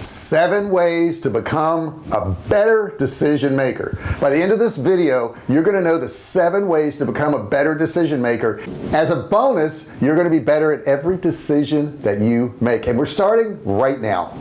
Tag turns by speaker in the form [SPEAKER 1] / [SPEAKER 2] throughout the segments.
[SPEAKER 1] 7 ways to become a better decision maker. By the end of this video, you're going to know the 7 ways to become a better decision maker. As a bonus, you're going to be better at every decision that you make. And we're starting right now.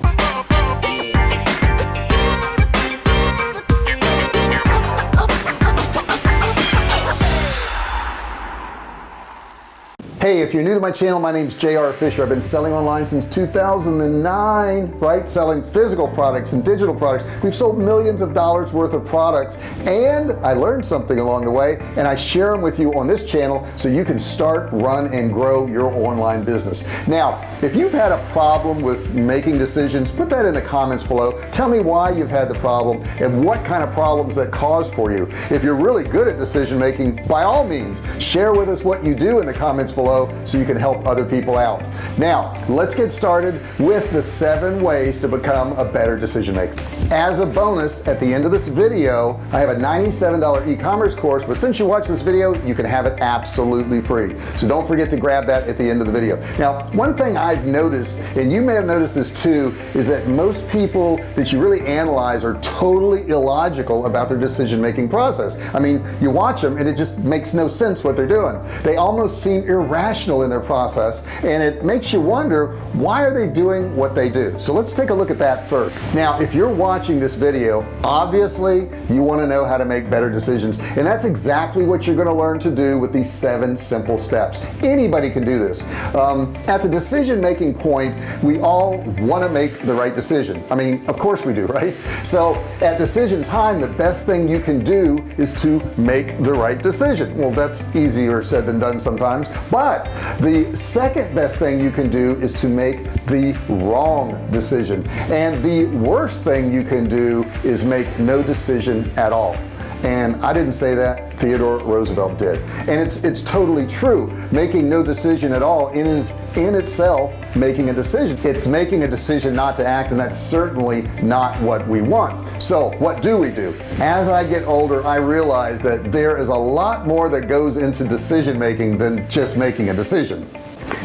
[SPEAKER 1] Hey, if you're new to my channel, my name's J.R. Fisher. I've been selling online since 2009, right? Selling physical products and digital products. We've sold millions of dollars worth of products, and I learned something along the way, and I share them with you on this channel so you can start, run, and grow your online business. Now, if you've had a problem with making decisions, put that in the comments below. Tell me why you've had the problem and what kind of problems that caused for you. If you're really good at decision making, by all means, share with us what you do in the comments below so you can help other people out. Now let's get started with the 7 ways to become a better decision maker. As a bonus, at the end of this video, I have a $97 e-commerce course, but since you watch this video, you can have it absolutely free. So don't forget to grab that at the end of the video. Now, one thing I've noticed, and you may have noticed this too, is that most people that you really analyze are totally illogical about their decision-making process. I mean, you watch them and it just makes no sense what they're doing. They almost seem irrational in their process, and it makes you wonder, why are they doing what they do? So let's take a look at that first. Now, if you're watching this video, obviously you want to know how to make better decisions, and that's exactly what you're going to learn to do with these 7 simple steps. Anybody can do this. At the decision-making point, we all want to make the right decision. I mean, of course we do, right? So at decision time, the best thing you can do is to make the right decision. Well, that's easier said than done sometimes, but the second best thing you can do is to make the wrong decision, and the worst thing you can do is make no decision at all. And I didn't say that, Theodore Roosevelt did. And it's totally true. Making no decision at all is in itself making a decision. It's making a decision not to act, and that's certainly not what we want. So what do we do? As I get older, I realize that there is a lot more that goes into decision making than just making a decision.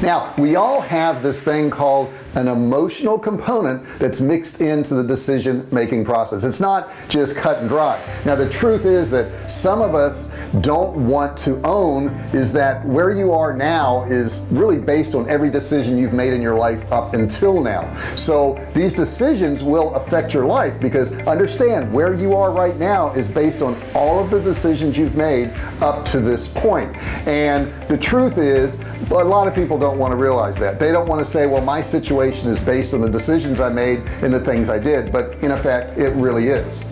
[SPEAKER 1] Now, we all have this thing called an emotional component that's mixed into the decision-making process. It's not just cut and dry. Now, the truth is that some of us don't want to own is that where you are now is really based on every decision you've made in your life up until now. So these decisions will affect your life, because understand, where you are right now is based on all of the decisions you've made up to this point. And the truth is, a lot of people don't want to realize that. They don't want to say, well, my situation is based on the decisions I made and the things I did, but in effect it really is.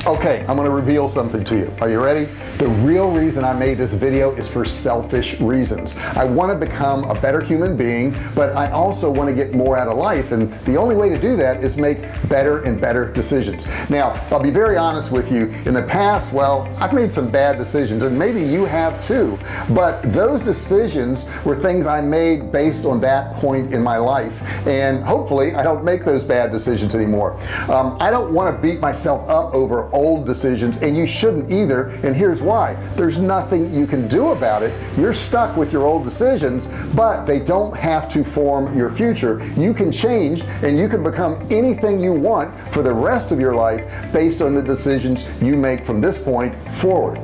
[SPEAKER 1] Okay, I'm going to reveal something to you. Are you ready? The real reason I made this video is for selfish reasons. I want to become a better human being, but I also want to get more out of life, and the only way to do that is make better and better decisions. Now, I'll be very honest with you. In the past, well, I've made some bad decisions, and maybe you have too, but those decisions were things I made based on that point in my life, and hopefully I don't make those bad decisions anymore. I don't want to beat myself up over old decisions, and you shouldn't either, and here's why. There's nothing you can do about it. You're stuck with your old decisions, but they don't have to form your future. You can change, and you can become anything you want for the rest of your life based on the decisions you make from this point forward.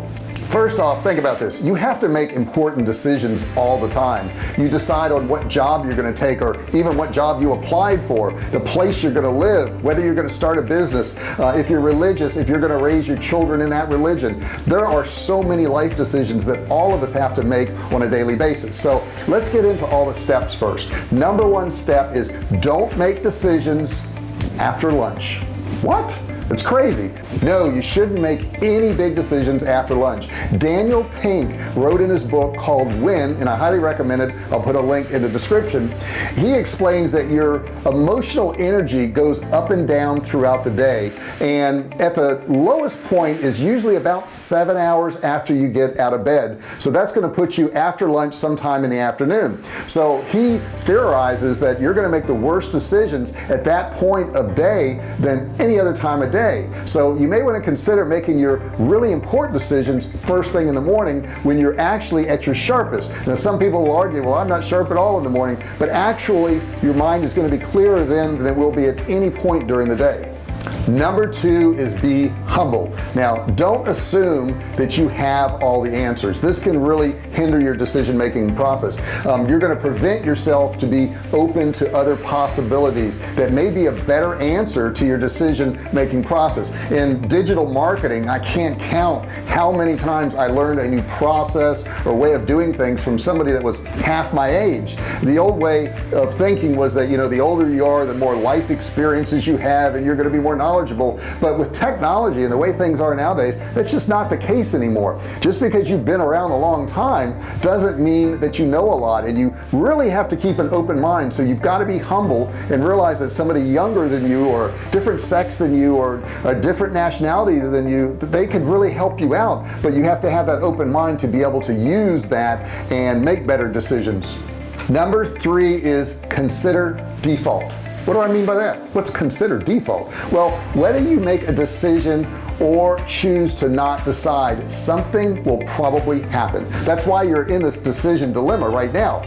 [SPEAKER 1] First off, think about this. You have to make important decisions all the time. You decide on what job you're going to take, or even what job you applied for, the place you're going to live, whether you're going to start a business, if you're religious, if you're going to raise your children in that religion. There are so many life decisions that all of us have to make on a daily basis. So let's get into all the steps first. Number 1 step is don't make decisions after lunch. What? It's crazy. No, you shouldn't make any big decisions after lunch. Daniel Pink wrote in his book called When, and I highly recommend it. I'll put a link in the description. He explains that your emotional energy goes up and down throughout the day, and at the lowest point is usually about 7 hours after you get out of bed. So that's going to put you after lunch sometime in the afternoon. So he theorizes that you're going to make the worst decisions at that point of day than any other time of day. day. So you may want to consider making your really important decisions first thing in the morning when you're actually at your sharpest. Now some people will argue, well, I'm not sharp at all in the morning, but actually your mind is going to be clearer then than it will be at any point during the day. Number 2 is be humble. Now don't assume that you have all the answers. This can really hinder your decision-making process. You're going to prevent yourself to be open to other possibilities that may be a better answer to your decision-making process. In digital marketing, I can't count how many times I learned a new process or way of doing things from somebody that was half my age. The old way of thinking was that, the older you are, the more life experiences you have, and you're going to be more knowledgeable. But with technology and the way things are nowadays, that's just not the case anymore. Just because you've been around a long time doesn't mean that you know a lot, and you really have to keep an open mind. So you've got to be humble and realize that somebody younger than you, or different sex than you, or a different nationality than you, that they could really help you out. But you have to have that open mind to be able to use that and make better decisions. Number 3 is consider default. What do I mean by that? What's considered default? Well, whether you make a decision or choose to not decide, something will probably happen. That's why you're in this decision dilemma right now.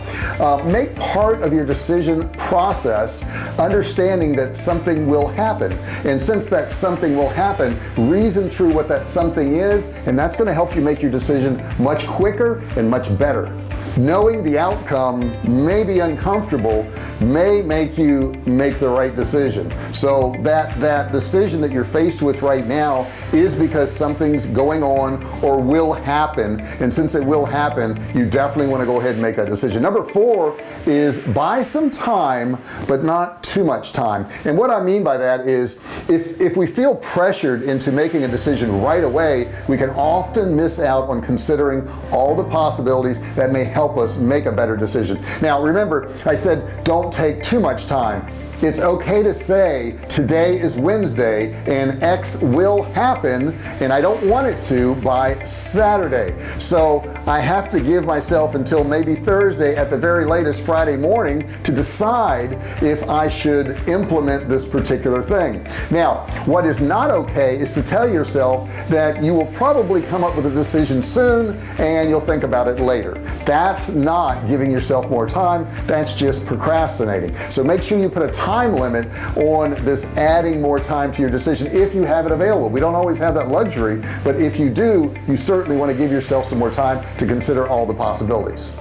[SPEAKER 1] Make part of your decision process understanding that something will happen, and since that something will happen, reason through what that something is, and that's going to help you make your decision much quicker and much better. Knowing the outcome may be uncomfortable, may make you make the right decision. So that decision that you're faced with right now is because something's going on or will happen, and since it will happen, you definitely want to go ahead and make that decision. Number 4 is buy some time, but not too much time. And what I mean by that is if we feel pressured into making a decision right away, we can often miss out on considering all the possibilities that may help us make a better decision. Now remember, I said don't take too much time. It's okay to say today is Wednesday and X will happen, and I don't want it to by Saturday, so I have to give myself until maybe Thursday, at the very latest Friday morning, to decide if I should implement this particular thing. Now what is not okay is to tell yourself that you will probably come up with a decision soon and you'll think about it later. That's not giving yourself more time, that's just procrastinating. So make sure you put a time limit on this adding more time to your decision if you have it available. We don't always have that luxury, but if you do, you certainly want to give yourself some more time to consider all the possibilities.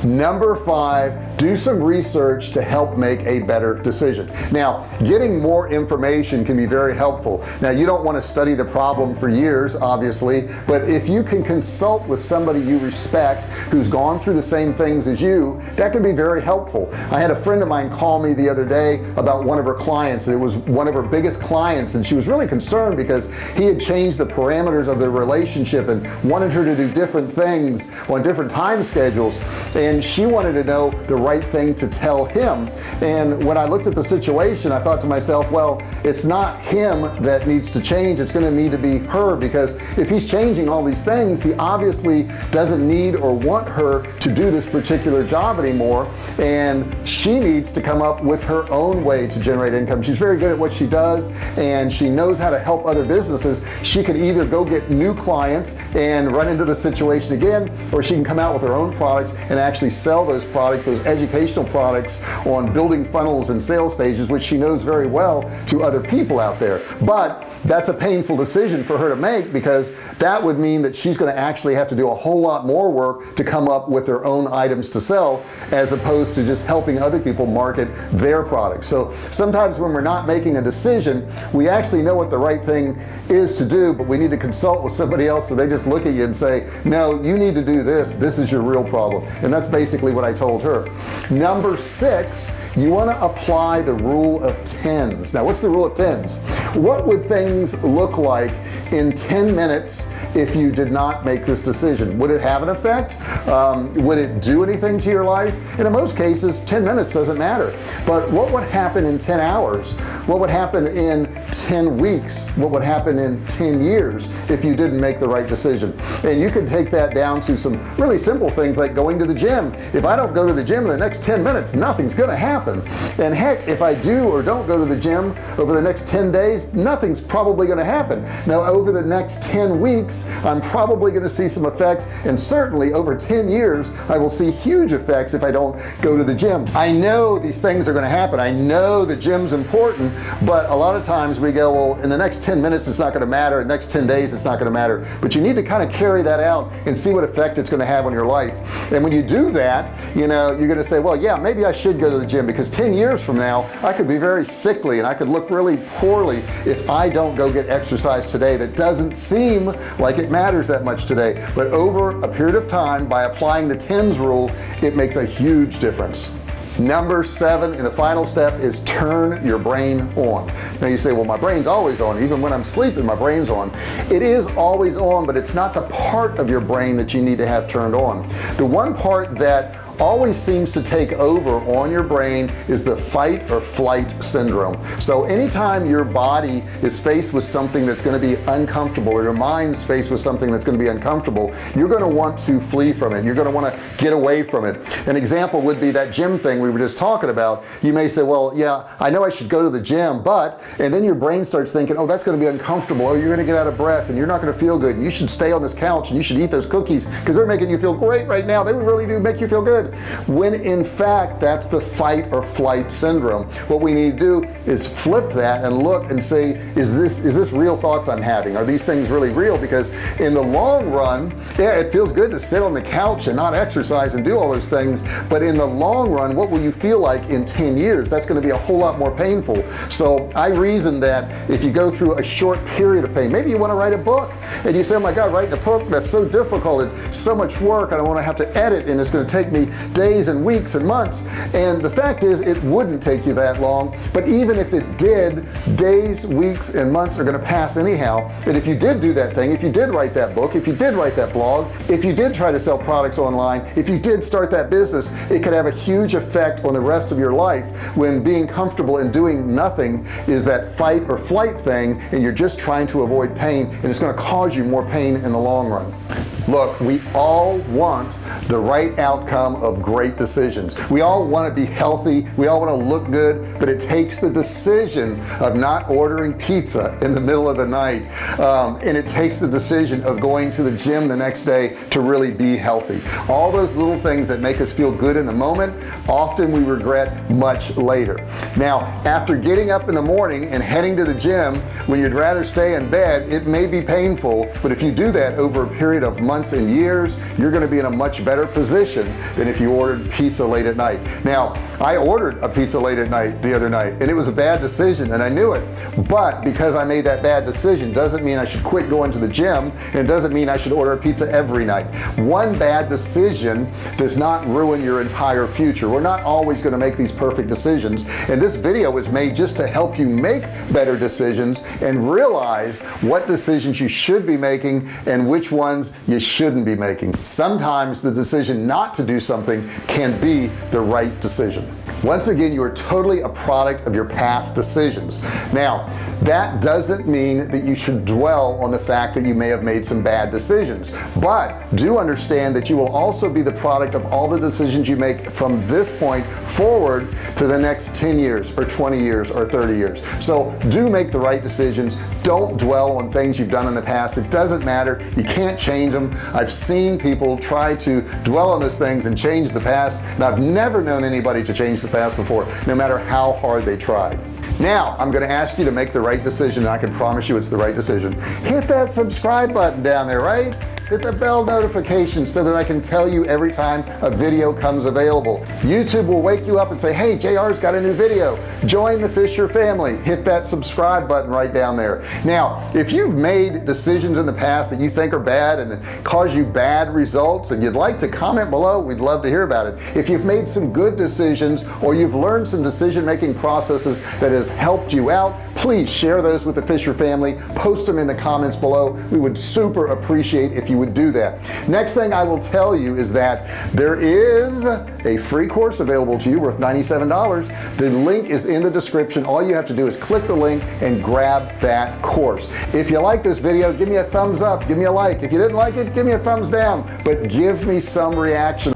[SPEAKER 1] Number 5, do some research to help make a better decision. Now getting more information can be very helpful. Now you don't want to study the problem for years, obviously, but if you can consult with somebody you respect who's gone through the same things as you, that can be very helpful. I had a friend of mine call me the other day about one of her clients. It was one of her biggest clients, and she was really concerned because he had changed the parameters of their relationship and wanted her to do different things on different time schedules, and she wanted to know the right thing to tell him. And when I looked at the situation, I thought to myself, well, it's not him that needs to change, it's going to need to be her, because if he's changing all these things, he obviously doesn't need or want her to do this particular job anymore, and she needs to come up with her own way to generate income. She's very good at what she does, and she knows how to help other businesses. She could either go get new clients and run into the situation again, or she can come out with her own products and actually sell those products, those educational products, on building funnels and sales pages, which she knows very well, to other people out there. But that's a painful decision for her to make, because that would mean that she's going to actually have to do a whole lot more work to come up with her own items to sell, as opposed to just helping other people market their products. So sometimes when we're not making a decision, we actually know what the right thing is to do, but we need to consult with somebody else, so they just look at you and say, no, you need to do this, this is your real problem. And that's basically what I told her. Number 6, you want to apply the rule of 10s. Now what's the rule of 10s? What would things look like in 10 minutes if you did not make this decision? Would it have an effect? Would it do anything to your life? And in most cases 10 minutes doesn't matter, but what would happen in 10 hours? What would happen in 10 weeks? What would happen in 10 years if you didn't make the right decision? And you can take that down to some really simple things like going to the gym. If I don't go to the gym in the the next 10 minutes nothing's gonna happen. And heck, if I do or don't go to the gym over the next 10 days, nothing's probably gonna happen. Now over the next 10 weeks I'm probably gonna see some effects, and certainly over 10 years I will see huge effects if I don't go to the gym. I know these things are gonna happen. I know the gym's important, but a lot of times we go, well, in the next 10 minutes it's not gonna matter, in the next 10 days it's not gonna matter. But you need to kind of carry that out and see what effect it's gonna have on your life. And when you do that, you know, you're gonna say, well, yeah, maybe I should go to the gym, because 10 years from now I could be very sickly and I could look really poorly if I don't go get exercise today. That doesn't seem like it matters that much today, but over a period of time, by applying the TENS rule, it makes a huge difference. Number 7, and the final step, is turn your brain on. Now you say, well, my brain's always on. Even when I'm sleeping, my brain's on. It is always on, but it's not the part of your brain that you need to have turned on. The one part that always seems to take over on your brain is the fight or flight syndrome. So anytime your body is faced with something that's going to be uncomfortable, or your mind's faced with something that's going to be uncomfortable, you're going to want to flee from it. You're going to want to get away from it. An example would be that gym thing we were just talking about. You may say, well, yeah, I know I should go to the gym, but, and then your brain starts thinking, oh, that's going to be uncomfortable, or you're going to get out of breath and you're not going to feel good, and you should stay on this couch and you should eat those cookies because they're making you feel great right now. They really do make you feel good. When in fact that's the fight or flight syndrome. What we need to do is flip that and look and say, is this real thoughts I'm having? Are these things really real? Because in the long run, yeah, it feels good to sit on the couch and not exercise and do all those things, but in the long run, what will you feel like in 10 years? That's going to be a whole lot more painful. So I reason that if you go through a short period of pain, maybe you want to write a book and you say, oh my God, writing a book, that's so difficult, it's so much work, I don't want to have to edit, and it's going to take me days and weeks and months. And the fact is, it wouldn't take you that long. But even if it did, days, weeks, and months are going to pass anyhow. And if you did do that thing, if you did write that book, if you did write that blog, if you did try to sell products online, if you did start that business, it could have a huge effect on the rest of your life, when being comfortable and doing nothing is that fight or flight thing, and you're just trying to avoid pain, and it's going to cause you more pain in the long run. Look, we all want the right outcome of great decisions. We all want to be healthy. We all want to look good, but it takes the decision of not ordering pizza in the middle of the night. And it takes the decision of going to the gym the next day to really be healthy. All those little things that make us feel good in the moment, often we regret much later. Now, after getting up in the morning and heading to the gym when you'd rather stay in bed, it may be painful, but if you do that over a period of months and years, you're going to be in a much better position than if you ordered pizza late at night. Now, I ordered a pizza late at night the other night, and it was a bad decision, and I knew it. But because I made that bad decision doesn't mean I should quit going to the gym, and it doesn't mean I should order a pizza every night. One bad decision does not ruin your entire future. We're not always going to make these perfect decisions, and this video was made just to help you make better decisions and realize what decisions you should be making and which ones you shouldn't be making. Sometimes the decision not to do something can be the right decision. Once again, you are totally a product of your past decisions. Now, that doesn't mean that you should dwell on the fact that you may have made some bad decisions, but do understand that you will also be the product of all the decisions you make from this point forward to the next 10 years or 20 years or 30 years. So do make the right decisions. Don't dwell on things you've done in the past. It doesn't matter. You can't change them. I've seen people try to dwell on those things and change the past, and I've never known anybody to change the past before, no matter how hard they tried. Now I'm going to ask you to make the right decision, and I can promise you it's the right decision. Hit that subscribe button down there, right? Hit the bell notification so that I can tell you every time a video comes available. YouTube will wake you up and say, hey, JR's got a new video. Join the Fisher family. Hit that subscribe button right down there. Now, if you've made decisions in the past that you think are bad and cause you bad results, and you'd like to comment below, we'd love to hear about it. If you've made some good decisions, or you've learned some decision-making processes that have helped you out, please share those with the Fisher family. Post them in the comments below. We would super appreciate if you would do that. Next thing I will tell you is that there is a free course available to you worth $97. The link is in the description. All you have to do is click the link and grab that course. If you like this video, give me a thumbs up, give me a like. If you didn't like it, give me a thumbs down, but give me some reaction.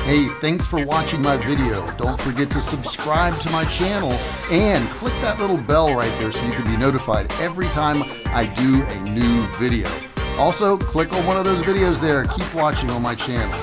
[SPEAKER 1] Hey, thanks for watching my video. Don't forget to subscribe to my channel and click that little bell right there so you can be notified every time I do a new video. Also, click on one of those videos there. Keep watching on my channel.